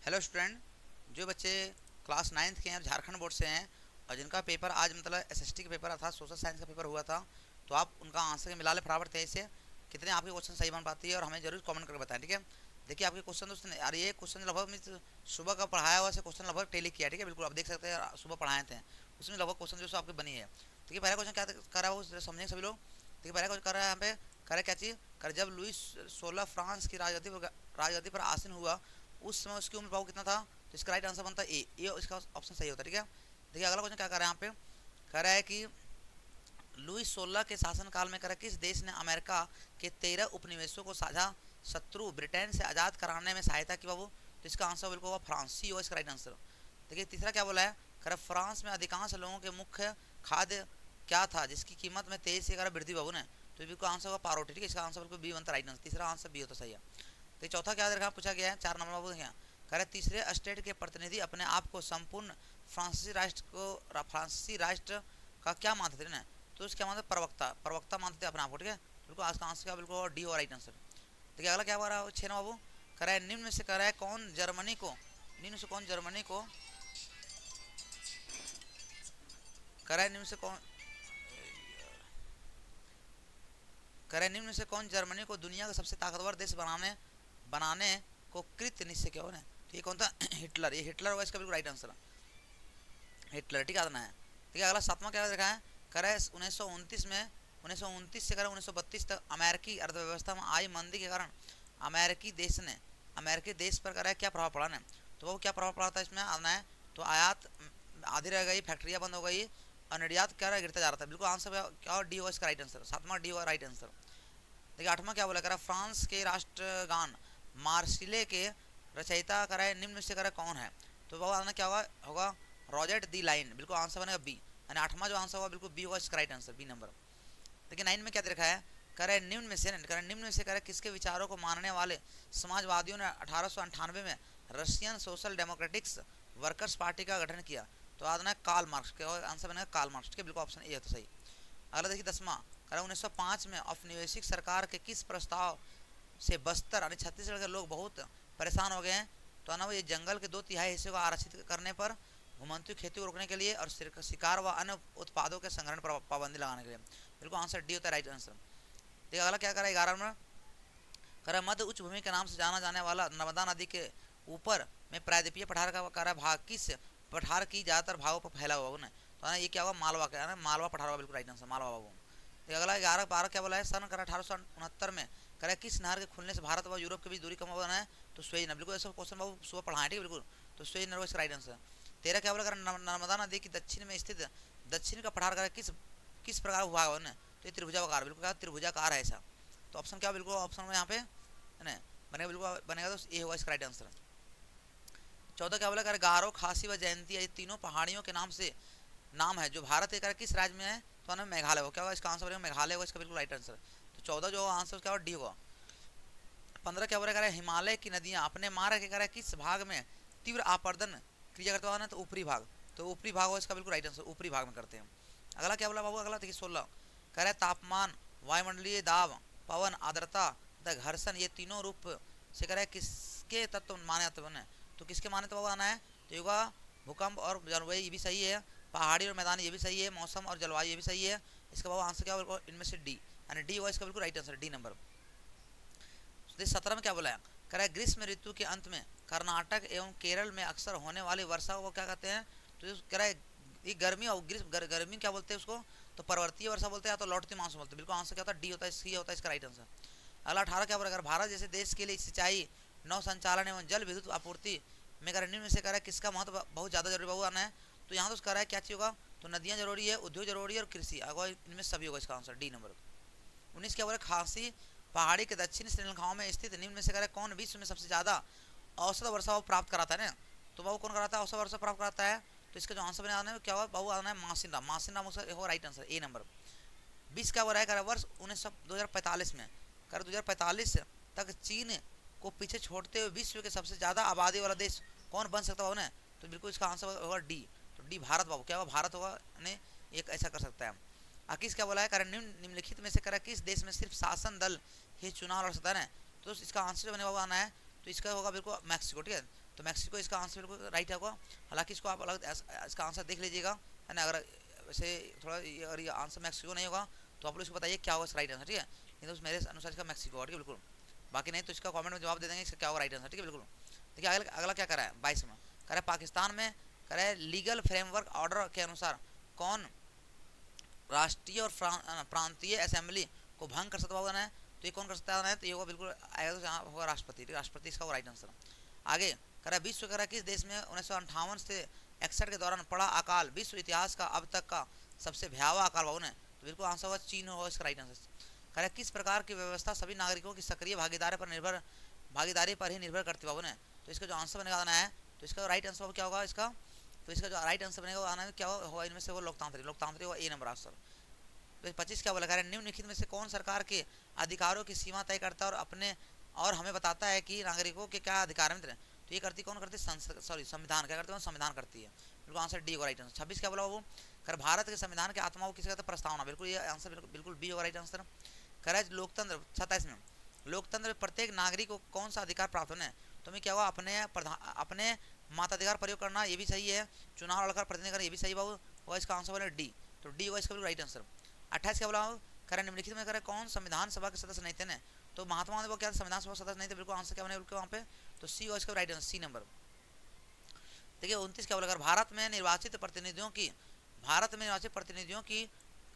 Hello student, जो बच्चे class ninth के हैं और झारखंड बोर्ड से हैं और जिनका पेपर आज मतलब एसएसटी का पेपर था, सोशल साइंस का पेपर हुआ था, तो आप उनका आंसर के मिला ले फटाफट तेज से। कितने आपके क्वेश्चन सही बन पाती है और हमें जरूर कमेंट करके बताएं, ठीक है। देखिए आपके क्वेश्चन दोस्तों यार, ये क्वेश्चन लगभग मैं सुबह का पढ़ाया हुआ से क्वेश्चन लगभग टेली किया, ठीक है। बिल्कुल आप देख सकते हैं सुबह पढ़ाए थे, उसमें लगभग क्वेश्चन जो आपकी बनी है। देखिए पहला क्वेश्चन क्या कर रहा है वो समझेंगे सभी लोग। देखिए पहला क्वेश्चन कर रहा है यहाँ पे, करे क्या चीज़ कर, जब लुइस 16 फ्रांस की राजगद्दी पर आसीन हुआ उस समय उसकी उम्र पाओ कितना था। तो इसका राइट आंसर बनता है ए, ये इसका ऑप्शन सही होता है, ठीक है। देखिए अगला क्वेश्चन क्या कर रहा है यहाँ पे, कह रहा है कि लुइस 16 के शासनकाल में कह रहा है किस देश ने अमेरिका के 13 उपनिवेशों को साझा शत्रु ब्रिटेन से आज़ाद कराने में सहायता की बाबू। तो इसका आंसर बिल्कुल होगा फ्रांस, ही होगा इसका राइट आंसर। देखिए तीसरा क्या बोला है, कह रहा फ्रांस में अधिकांश लोगों के मुख्य खाद्य क्या था जिसकी कीमत में तेजी से कह रहा वृद्धि बाबू ने। तो बिल्कुल आंसर होगा पारोटी, ठीक है। इसका आंसर बिल्कुल बी बनता राइट आंसर, तीसरा आंसर बी होता सही है। तो चौथा क्या देखा पूछा गया है, 4 नंबर बाबू देखिए, कह रहे तीसरे स्टेट के प्रतिनिधि अपने आप को संपूर्ण फ्रांसीसी राष्ट्र का क्या मानते थे ना। तो उसके क्या मानते, प्रवक्ता प्रवक्ता मानते थे अपने आप को, ठीक है। बिल्कुल आज का आंसर क्या बिल्कुल डी और राइट आंसर। देखिए अगला क्या हो रहा है 6 बाबू, कह रहा है निम्न में से कह रहा है कौन जर्मनी को, निम्न से कौन जर्मनी को, कह रहा है निम्न से कौन, कह रहा है निम्न से कौन जर्मनी को दुनिया का सबसे ताकतवर देश बनाने बनाने को कृत निश्चय क्या हो ना। तो ये कौन था हिटलर, ये हिटलर होगा इसका बिल्कुल राइट आंसर, हिटलर, ठीक आना है। ठीक है अगला 7वां क्या देखा है, कह रहा है 1929 में 1929 से कर 1932 तक अमेरिकी अर्थव्यवस्था में आई मंदी के कारण अमेरिकी देश पर कह रहा है क्या प्रभाव पड़ा ना। तो वो क्या प्रभाव पड़ा था इसमें आना है। तो आयात आधी रह गई, फैक्ट्रियाँ बंद हो गई और निर्यात क्या रहा गिरता जा रहा था। बिल्कुल आंसर क्या डी होगा इसका राइट आंसर, 7वां डी होगा राइट आंसर। देखिए 8वां क्या बोला, कह रहा फ्रांस के राष्ट्रगान मार्सिले के रचयिता कह रहा है निम्न से कह रहा कौन है। तो वो आना क्या होगा, होगा रॉजर्ट दी लाइन, बिल्कुल आंसर बनेगा बी। यानी 8वां जो आंसर होगा बिल्कुल बी होगा इसका राइट आंसर, बी नंबर। देखिए 9 में क्या दे रखा है, कह रहा है निम्न में से, कह रहा है निम्न में से कह रहा है किसके विचारों को मानने वाले समाजवादियों ने 1898 में Russian social democratics workers party का गठन किया। तो आना है कार्ल मार्क्स, क्या आंसर बनेगा कार्ल मार्क्स के, बिल्कुल ऑप्शन ए होता सही। अगला देखिए 10वां, कह रहा है 1905 में औपनिवेशिक सरकार के किस प्रस्ताव से बस्तर यानी छत्तीसगढ़ के लोग बहुत परेशान हो गए हैं। तो है ना वो ये जंगल के 2/3 हिस्से को आरक्षित करने पर, घुमंतु खेती को रोकने के लिए और शिकार व अन्य उत्पादों के संग्रहण पर पाबंदी लगाने के लिए। बिल्कुल आंसर डी होता है राइट आंसर। देखिए अगला क्या करा 11 में, करा मध्य उच्च भूमि के नाम से जाना जाने वाला नर्मदा नदी के ऊपर में प्रायद्वीपीय पठार का करा भाग किस पठार की ज़्यादातर भागों पर फैला हुआ है। तो ये क्या होगा मालवा का, है ना मालवा पठार होगा, बिल्कुल राइट आंसर मालवा बाबू। अगला 11-12 क्या बोला है, सन करा 1869 में करा किस नहर के खुलने से भारत व यूरोप के बीच दूरी कम होना है। तो स्वेज नहर, बिल्कुल ऐसा क्वेश्चन बाबू सुबह पढ़ाएं, ठीक है बिल्कुल। तो स्वेज नहर इसका राइट आंसर। 13 क्या बोला, करा नर्मदा नदी की दक्षिण में स्थित दक्षिण का पठार करा किस किस प्रकार भाग है ना। तो ये त्रिभुजाकार, बिल्कुल क्या त्रिभुजाकार है ऐसा। तो ऑप्शन क्या बिल्कुल ऑप्शन में यहाँ पे है ना बनेगा, बिल्कुल बनेगा तो ये होगा इसका राइट आंसर। 14 क्या बोला, कर गारो खासी व जयंती ये तीनों पहाड़ियों के नाम है जो भारत के किस राज्य में है। तो ना मेघालय हो, क्या होगा इसका आंसर बनेगा मेघालय होगा इसका बिल्कुल राइट आंसर। तो 14 जो आंसर क्या होगा डी होगा। 15 क्या बोला, हिमालय की नदियां अपने मार्ग के किस भाग में तीव्र आपर्दन क्रिया करते हुआ ना। तो ऊपरी भाग, तो ऊपरी भाग होगा इसका बिल्कुल राइट आंसर, ऊपरी भाग में करते हैं। अगला क्या बोला बाबू, अगला देखिए 16 कह रहा है तापमान, वायुमंडलीय दाब, पवन, आर्द्रता तथा घर्षण ये तीनों रूप से कह रहा है किसके तत्व माने जाते हैं। तो किसके माने तो आना है। तो योगा भूकंप और जलवायु ये भी सही है, पहाड़ी और मैदान ये भी सही है, मौसम और जलवायु ये भी सही है। इसका बाबू आंसर क्या होगा इनमें से डी, यानी डी होगा इसका बिल्कुल राइट आंसर, डी नंबर। 17 में क्या बोला है, कह रहा है ग्रीष्म ऋतु के अंत में कर्नाटक एवं केरल में अक्सर होने वाली वर्षा को क्या कहते हैं। तो कह रहा है ये गर्मी और गर्मी क्या बोलते हैं उसको। तो पर्वतीय वर्षा बोलते हैं या तो लौटती मानसून बोलते हैं। बिल्कुल आंसर क्या होता है डी होता है, सी होता है इसका राइट आंसर। अगला 18 क्या बोला, भारत जैसे देश के लिए सिंचाई, नौ संचालन एवं जल विद्युत आपूर्ति में निम्न में से कह रहा है किसका महत्व बहुत ज़्यादा जरूरी बहु आना है। तो यहाँ तो कह रहा है क्या चीज़ होगा, तो नदियाँ जरूरी है, उद्योग जरूरी है और कृषि, अगर इनमें सभी होगा इसका आंसर डी नंबर। 19 क्या बोला, खांसी पहाड़ी के दक्षिण श्रीलंकाओं में स्थित निम्न में से कह रहा है कौन विश्व में सबसे ज़्यादा औसत वर्षा प्राप्त कराता है ना। तो बाबू कौन कराता है, औसत वर्षा प्राप्त कराता है। तो इसका जो आंसर बने आना है क्या हुआ बाबू, आना है मासिनराम, मासिनराम उसका होगा राइट आंसर, ए नंबर। 20 क्या हो रहा है, कह वर्ष 2045 में कर 2045 तक चीन को पीछे छोड़ते हुए विश्व के सबसे ज़्यादा आबादी वाला देश कौन बन सकता है बाबू ने। तो बिल्कुल इसका आंसर होगा डी, तो डी भारत बाबू, क्या होगा भारत होगा ने एक ऐसा कर सकता है। किस क्या बोला है, कारण निम्नलिखित में से करा किस देश में सिर्फ शासन दल ही चुनाव लड़ सकता है ना। तो इसका आंसर जो बने हुआ आना है, तो इसका होगा बिल्कुल मैक्सिको, ठीक है। तो मैक्सिको इसका आंसर बिल्कुल राइट होगा। हालांकि इसको आप अलग इसका आंसर देख लीजिएगा, है ना। अगर वैसे थोड़ा अगर ये आंसर मैक्सिको नहीं होगा तो आप लोग इसको बताइए क्या होगा इसका राइट आंसर, ठीक है। नहीं तो मेरे अनुसार इसका मैक्सिको होगा, ठीक है बिल्कुल। बाकी नहीं तो इसका कमेंट में जवाब दे देंगे इसका क्या होगा राइट आंसर, ठीक है बिल्कुल। देखिए अगला अगला क्या करा है 22 में, कह रहा है पाकिस्तान में कह रहा है लीगल फ्रेमवर्क ऑर्डर के अनुसार कौन राष्ट्रीय और प्रांतीय असेंबली को भंग कर सकता होगा ना। तो ये कौन कर सकता है, तो ये होगा बिल्कुल आएगा तो यहाँ होगा राष्ट्रपति, राष्ट्रपति इसका राइट आंसर। आगे कह रहा है विश्व कह रहा है किस देश में 1958 से 61 के दौरान पड़ा अकाल विश्व इतिहास का अब तक का सबसे भयावह अकाल बाबू ने। तो बिल्कुल आंसर होगा चीन होगा इसका राइट आंसर। कह रहा है किस प्रकार की व्यवस्था सभी नागरिकों की सक्रिय भागीदारी पर ही निर्भर करती बाबू ने। तो इसका जो आंसर बनेगा आना है, तो इसका राइट आंसर क्या होगा इसका, तो इसका जो राइट आंसर बनेगा आना है क्या होगा इनमें से वो लोकतांत्रिक होगा ए नंबर आंसर। 25 क्या बोला, कह रहा है निम्नलिखित में से कौन सरकार के अधिकारों की सीमा तय करता है और हमें बताता है कि नागरिकों के क्या अधिकार हैं। तो ये करती कौन करती है, संविधान क्या करती है, संविधान करती है। बिल्कुल आंसर डी होगा राइट आंसर। 26 क्या बोला वो, कर भारत के संविधान के आत्मा को किसे कहते हैं, प्रस्तावना। बिल्कुल ये आंसर बिल्कुल बी होगा राइट आंसर। कह रहा है लोकतंत्र 27 में लोकतंत्र में प्रत्येक नागरिक को कौन सा अधिकार प्राप्त होना है। तो मैं क्या हुआ अपने मताधिकार प्रयोग करना, ये भी सही है। चुनाव लड़कर प्रतिनिधि करना, ये भी सही बाबू होगा। इसका आंसर बोले डी, तो डी होगा इसका बिल्कुल राइट आंसर। 28 क्या बोला, करें निम्नलिखित में करें कौन संविधान सभा के सदस्य नहीं थे ना। तो महात्मा गांधी वो क्या संविधान सभा सदस्य नहीं थे, बिल्कुल आंसर क्या बने बिल्कुल वहाँ पे, तो सी होगा इसका राइट आंसर, सी नंबर। देखिए 29 क्या बोला, भारत में निर्वाचित प्रतिनिधियों की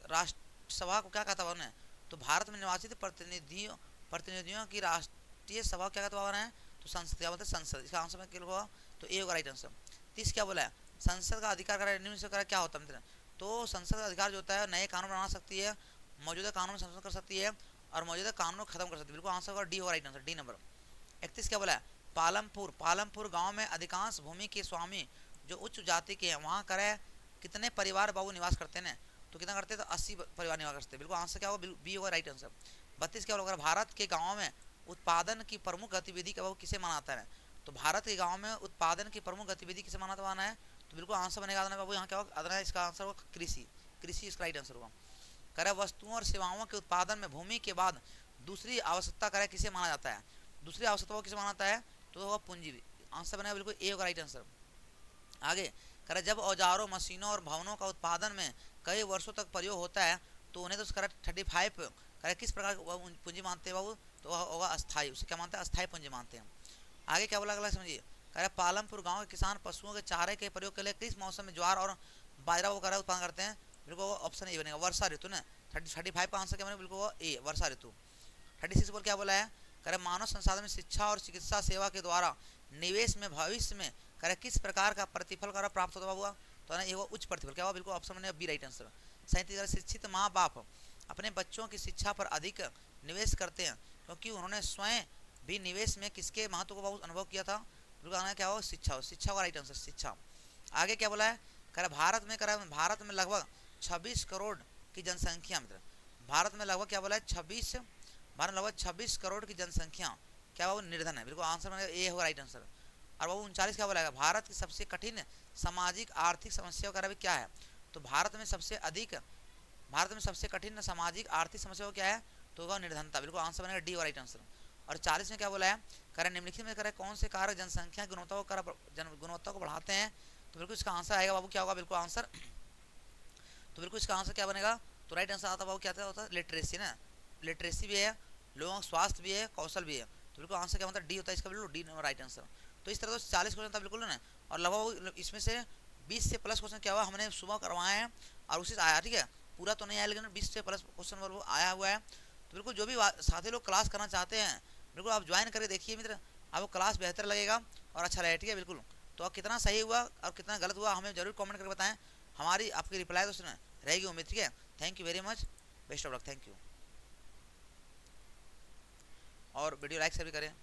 राष्ट्रसभा को क्या कहता है। तो भारत में निर्वाचित प्रतिनिधियों की राष्ट्रीय सभा क्या कहता है, तो संसद क्या बोलते हैं, संसद। इसका आंसर में क्या होगा, तो ए होगा राइट आंसर। 30 क्या बोला है, संसद का अधिकार क्या होता है। तो संसद का अधिकार जो होता है नए कानून बना सकती है, मौजूदा कानून में संशोधन कर सकती है और मौजूदा कानून खत्म कर सकती है। बिल्कुल आंसर होगा डी होगा राइट आंसर, डी नंबर। 31 क्या बोला है, पालमपुर गांव में अधिकांश भूमि के स्वामी जो उच्च जाति के हैं, वहाँ करे कितने परिवार बाबू निवास करते हैं। तो कितना करते हैं, तो 80 परिवार निवास करते हैं। बिल्कुल आंसर क्या होगा, बी होगा राइट आंसर। 32 क्या होगा, भारत के गाँव में उत्पादन की प्रमुख गतिविधि का बाबू किसे मानाता है। तो भारत के गाँव में उत्पादन की प्रमुख गतिविधि किसे माना है, तो बिल्कुल आंसर बनेगा बाबू यहाँ क्या होगा, इसका आंसर होगा कृषि, कृषि इसका राइट आंसर होगा। करे वस्तुओं और सेवाओं के उत्पादन में भूमि के बाद दूसरी आवश्यकता करे किसे माना जाता है, दूसरी आवश्यकता को किसे माना जाता है, तो होगा पूंजी। आंसर बनेगा बिल्कुल ए होगा राइट आंसर। आगे करे जब औजारों मशीनों और भवनों का उत्पादन में कई वर्षों तक प्रयोग होता है तो उन्हें तो करे 35 करे किस प्रकार पूंजी मानते हैं बाबू, तो होगा अस्थाई, उसे क्या मानते हैं, अस्थाई पूंजी मानते हैं। आगे क्या बोला अगला समझिए, कह पालमपुर गांव के किसान पशुओं के चारे के प्रयोग के लिए किस मौसम में ज्वार और बाजरा वगैरह उत्पादन करते हैं। बिल्कुल ऑप्शन ए बनेगा, वर्षा ऋतु ना। 35 का आंसर क्या बनेगा, बिल्कुल ए वर्षा ऋतु। 36 बोल क्या बोला है, कह मानव संसाधन में शिक्षा और चिकित्सा सेवा के द्वारा निवेश में भविष्य में कह किस प्रकार का प्रतिफल कर प्राप्त होता हुआ, तो ना ये हुआ उच्च प्रतिफल। क्या हुआ, बिल्कुल ऑप्शन बनेगा बी राइट आंसर। 37 शिक्षित माँ बाप अपने बच्चों की शिक्षा पर अधिक निवेश करते हैं क्योंकि उन्होंने स्वयं भी निवेश में किसके महत्व को बहुत अनुभव किया था। बिल्कुल क्या हो, शिक्षा हो, शिक्षा का राइट आंसर शिक्षा। आगे क्या बोला है, कह भारत में लगभग 26 करोड़ की जनसंख्या, मतलब भारत में लगभग क्या बोला है 26 करोड़ की जनसंख्या क्या वो निर्धन है। बिल्कुल आंसर बनेगा ए होगा राइट आंसर। और वो 39 क्या बोला है, भारत की सबसे कठिन सामाजिक आर्थिक समस्या वगैरह क्या है। तो भारत में सबसे कठिन सामाजिक आर्थिक समस्या क्या है, तो होगा निर्धनता। बिल्कुल आंसर बनेगा डी होगा राइट आंसर। और 40 में क्या बोला है, कह निम्नलिखित में करें कौन से कारक जनसंख्या की गुणवत्ता को बढ़ाते हैं। तो बिल्कुल इसका आंसर आएगा बाबू क्या होगा, बिल्कुल आंसर, तो बिल्कुल इसका आंसर क्या बनेगा, तो राइट आंसर आता बाबू क्या होता है, लिटरेसी ना। लिटरेसी भी है, लोगों का स्वास्थ्य भी है, कौशल भी है। तो बिल्कुल आंसर क्या मतलब डी होता है इसका, बिल्कुल डी नंबर राइट आंसर। तो इस तरह से 40 क्वेश्चन था बिल्कुल ना। और लगभग इसमें से 20 से प्लस क्वेश्चन क्या हुआ हमने सुबह करवाए हैं और उसी से आया, ठीक है पूरा तो नहीं आया लेकिन 20 से प्लस क्वेश्चन आया हुआ है। तो बिल्कुल जो भी साथी लोग क्लास करना चाहते हैं बिल्कुल आप ज्वाइन करके देखिए मित्र, आपको क्लास बेहतर लगेगा और अच्छा लगेगा, ठीक है बिल्कुल। तो अब कितना सही हुआ और कितना गलत हुआ हमें जरूर कमेंट करके बताएं, हमारी आपकी रिप्लाई तो सुने रहेगी उम्मीद, ठीक है। Thank you very much, best of luck, thank you. और वीडियो लाइक से भी करें।